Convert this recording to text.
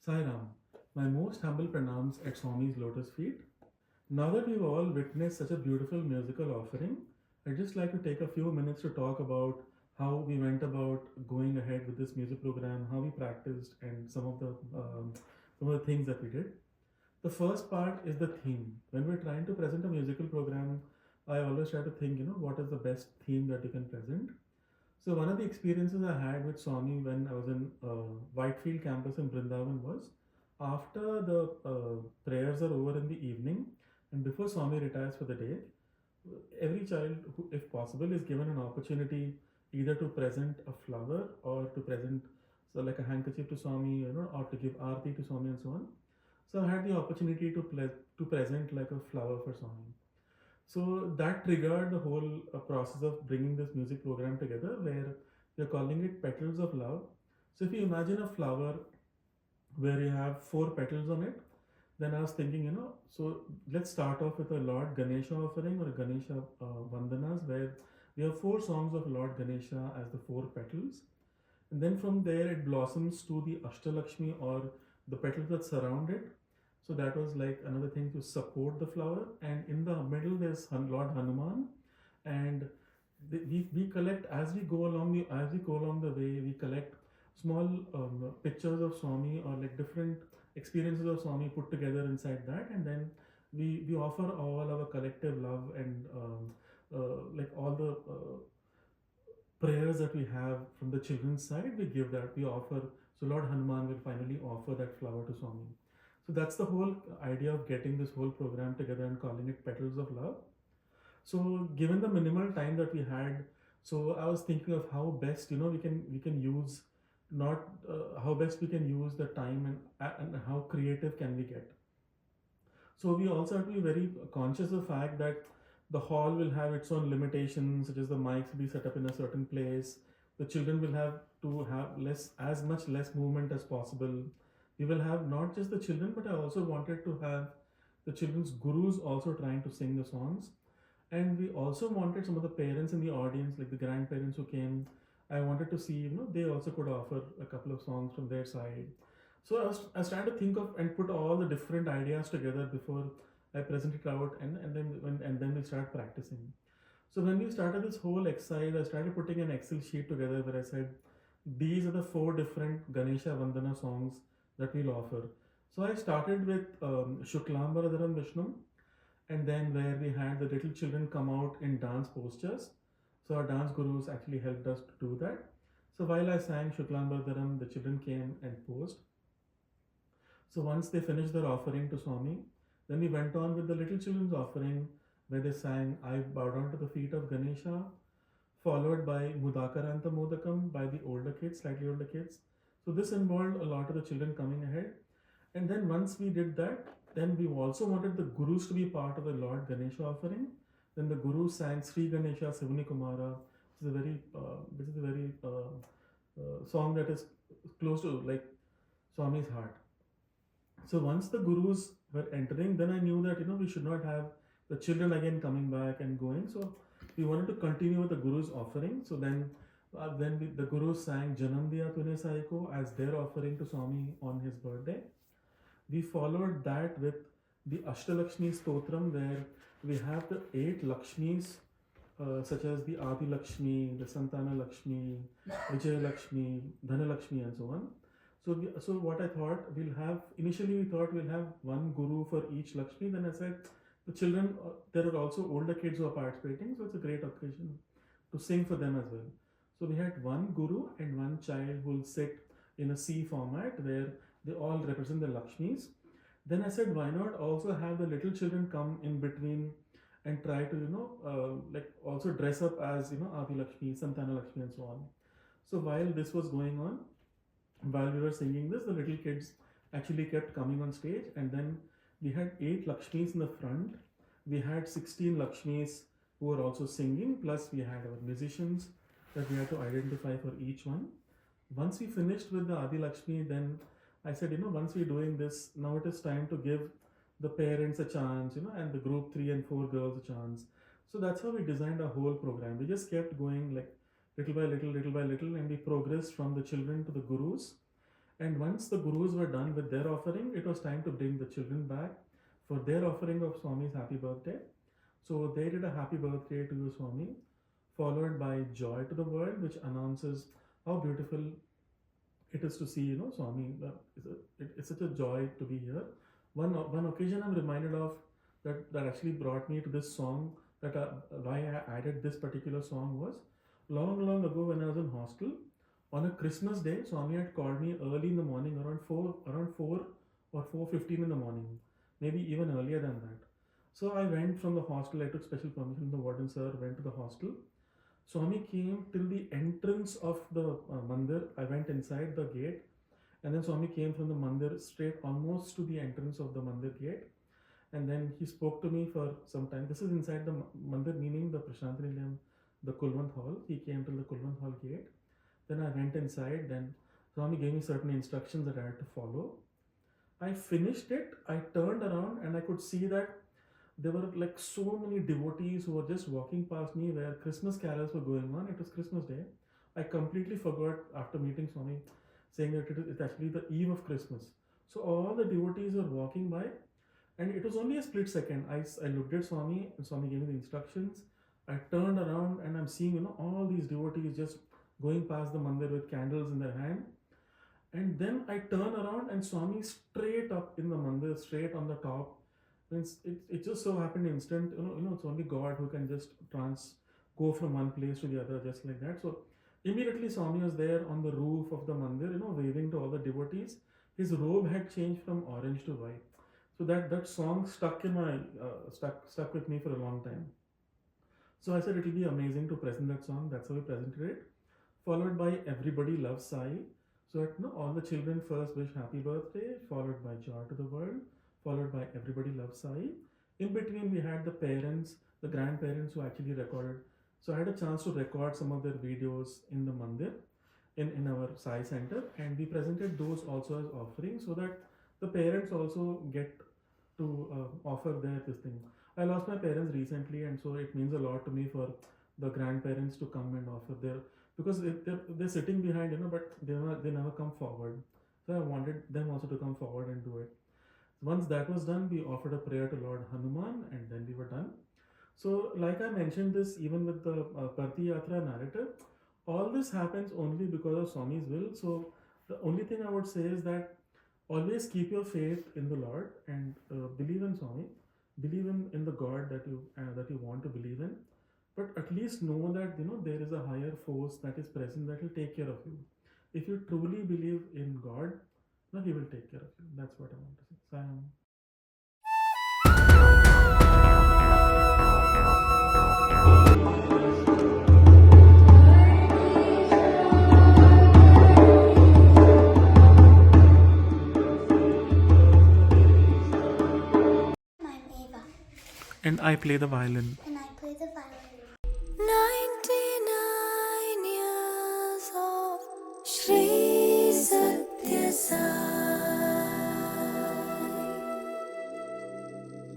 Sai Ram, my most humble pranams at Swami's lotus feet. Now that we've all witnessed such a beautiful musical offering, I'd just like to take a few minutes to talk about how we went about going ahead with this music program, how we practiced, and some of the things that we did. The first part is the theme. When we're trying to present a musical program, I always try to think, what is the best theme that you can present. So one of the experiences I had with Swami when I was in Whitefield campus in Brindavan was after the prayers are over in the evening and before Swami retires for the day, every child, who, if possible, is given an opportunity either to present a flower or to present so like a handkerchief to Swami, or to give aarti to Swami and so on. So I had the opportunity to present like a flower for Swami. So that triggered the whole process of bringing this music program together where we're calling it Petals of Love. So if you imagine a flower where you have four petals on it, then I was thinking, so let's start off with a Lord Ganesha offering or a Ganesha Vandanas where we have four songs of Lord Ganesha as the four petals. And then from there it blossoms to the Ashtalakshmi or the petals that surround it. So that was like another thing to support the flower. And in the middle there's Lord Hanuman. And we collect as we go along the way, we collect small pictures of Swami or like different experiences of Swami put together inside that, and then we offer all our collective love and like all the prayers that we have from the children's side, we give that, we offer. So Lord Hanuman will finally offer that flower to Swami. So that's the whole idea of getting this whole program together and calling it Petals of Love. So given the minimal time that we had, so I was thinking of how best we can use not how best we can use the time and how creative can we get. So we also have to be very conscious of the fact that the hall will have its own limitations, such as the mics will be set up in a certain place. The children will have to have as much less movement as possible. We will have not just the children, but I also wanted to have the children's gurus also trying to sing the songs. And we also wanted some of the parents in the audience, like the grandparents who came. I wanted to see, they also could offer a couple of songs from their side. So I was trying to think of and put all the different ideas together before I present it out, and then we start practicing. So when we started this whole exercise, I started putting an Excel sheet together where I said, these are the four different Ganesha Vandana songs that we'll offer. So I started with Shuklambaradaram Vishnu, and then where we had the little children come out in dance postures. So our dance gurus actually helped us to do that. So while I sang Shuklambaradaram, the children came and posed. So once they finished their offering to Swami, then we went on with the little children's offering where they sang I Bow Down to the Feet of Ganesha, followed by Mudakaranta Modakam by the older kids, slightly older kids. So this involved a lot of the children coming ahead. And then once we did that, then we also wanted the gurus to be part of the Lord Ganesha offering. Then the guru sang Sri Ganesha Sivani Kumara, which is a very song that is close to like Swami's heart. So once the gurus were entering, then I knew that we should not have the children again coming back and going. So we wanted to continue with the gurus offering. So then the gurus sang Janam Diya Tune Saiko as their offering to Swami on his birthday. We followed that with the Ashtalakshmi Stotram, where we have the 8 Lakshmis, such as the Adi Lakshmi, the Santana Lakshmi, Vijay Lakshmi, Dhana Lakshmi, and so on. So what I thought initially we thought we'll have one guru for each Lakshmi. Then I said the children, there are also older kids who are participating, so it's a great occasion to sing for them as well. So we had one guru and one child who will sit in a C format where they all represent the Lakshmis. Then I said, why not also have the little children come in between and try to, like also dress up as, Adi Lakshmi, Santana Lakshmi, and so on. So while this was going on, while we were singing this, the little kids actually kept coming on stage, and then we had 8 Lakshmis in the front. We had 16 Lakshmis who were also singing, plus we had our musicians that we had to identify for each one. Once we finished with the Adi Lakshmi, then I said, once we're doing this, now it is time to give the parents a chance, and the group 3 and 4 girls a chance. So that's how we designed our whole program. We just kept going like little by little, and we progressed from the children to the gurus. And once the gurus were done with their offering, it was time to bring the children back for their offering of Swami's happy birthday. So they did a happy birthday to you, Swami, followed by Joy to the World, which announces how beautiful it is to see, Swami. It's such a joy to be here. One occasion I'm reminded of that actually brought me to this song. That why I added this particular song was long ago when I was in hostel. On a Christmas day, Swami had called me early in the morning, around 4 or 4:15 in the morning, maybe even earlier than that. So I went from the hostel. I took special permission from the warden sir. Went to the hostel. Swami came till the entrance of the mandir. I went inside the gate, and then Swami came from the mandir straight almost to the entrance of the mandir gate. And then he spoke to me for some time. This is inside the mandir, meaning the Prashant Nilayam, the Kulwant Hall. He came to the Kulwant Hall gate. Then I went inside. Then Swami gave me certain instructions that I had to follow. I finished it. I turned around and I could see that there were like so many devotees who were just walking past me where Christmas carols were going on. It was Christmas Day. I completely forgot after meeting Swami, saying that it's actually the eve of Christmas. So all the devotees were walking by, and it was only a split second. I looked at Swami, and Swami gave me the instructions. I turned around and I'm seeing, all these devotees just going past the mandir with candles in their hand. And then I turn around and Swami straight up in the mandir, straight on the top. It just so happened instant, it's only God who can just go from one place to the other just like that. So immediately Swami was there on the roof of the mandir, waving to all the devotees. His robe had changed from orange to white. So that song stuck in my stuck with me for a long time. So I said it will be amazing to present that song. That's how we presented it. Followed by Everybody Loves Sai. So all the children first wish happy birthday, followed by Joy to the World, followed by Everybody Loves Sai. In between, we had the parents, the grandparents who actually recorded. So I had a chance to record some of their videos in the mandir, in our Sai center, and we presented those also as offerings so that the parents also get to offer this thing. I lost my parents recently, and so it means a lot to me for the grandparents to come and offer their, because they're sitting behind, but they never come forward. So I wanted them also to come forward and do it. Once that was done, we offered a prayer to Lord Hanuman, and then we were done. So, like I mentioned this, even with the Parthi Yatra narrative, all this happens only because of Swami's will. So, the only thing I would say is that always keep your faith in the Lord and believe in Swami, believe in the God that you want to believe in. But at least know that there is a higher force that is present that will take care of you. If you truly believe in God, He will take care of you. That's what I want to say. Sayam. And I play the violin.